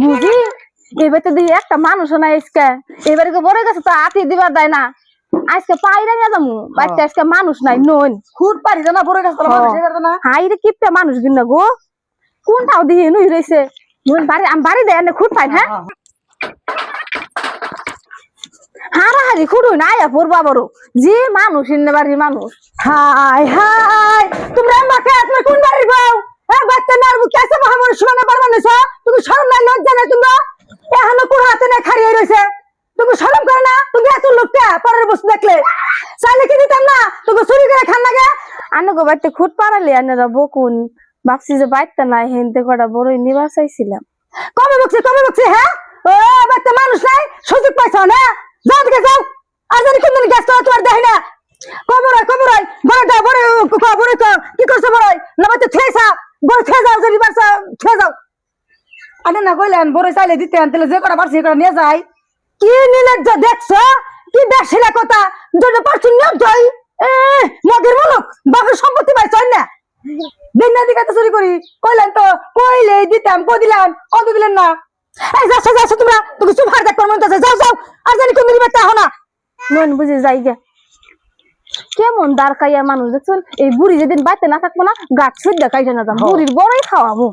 বুঝি এবার তো দিয়ে একটা মানুষ না আজকে এবারে বড় গেছে তো আতি দিবার দেয় না আজকে পাইরা নিয়ে যাবো বাচ্চা আজকে মানুষ নাই নন খুদ পারি জানা বড় গাছ না হাই রে কিপটা মানুষ কিনা গো কোনটাও দিয়ে নুই রয়েছে বাড়ি আমি বাড়ি দেয় না খুঁট পাই হ্যাঁ হারাহারি খুঁড়ুই না আয়া পড়বা বড় যে মানুষ ইন্নে বাড়ির মানুষ হাই হাই তোমরা আমাকে তুমি কোন বাড়ি গাও হ্যাঁ বাচ্চা না আর কেসে মহামারী শুনে পারবা না তুমি শরম নাই লজ্জা নাই তোমরা এখনো কোন হাতে না খাড়িয়ে রয়েছে তুমি শরম করে না তুমি এত লোকটা পরের বস্তু দেখলে চাইলে কি দিতাম না তুমি চুরি করে খান লাগে আনে গো বাড়িতে খুঁট পাড়ালে আনারা বকুন ভাবছি যে বাড়িতে নাই হেনতে কটা বড়ই নিবার চাইছিলাম কবে বকছে হ্যাঁ ও বাচ্চা মানুষ নাই সুযোগ পাইছ না যাও দিকে যাও আর জানি কোন দিন গ্যাস তোমার দেখি না কবরাই বড়টা বড় কি করছে বড়াই না বাচ্চা থেসা বড় থে যাও যদি বাচ্চা থে যাও আনে না কইলেন বড় চাইলে দিতে আনতে যে কটা পারছি করে নিয়ে যাই কি নির্লজ্জ দেখছো কি দেখছিলা কথা যদি পারছি নিয়ে যাই মগের মুলুক বাপের সম্পত্তি পাইছ না দিন না দিকে তো চুরি করি কইলেন তো কইলে দিতাম কই দিলেন অত দিলেন না এই যাচ্ছ তোমরা তুমি চুপ হার দেখ মন যাও আর জানি কোন দিন বাচ্চা হো না নন বুঝে যাইগা কেমন দাঁড়কাইয়া মানুষ দেখছেন এই বুড়ি যেদিন বাড়িতে না থাকবো না গাছ সুদ্ধা কাইটা না বুড়ির বড়ই খাওয়াবো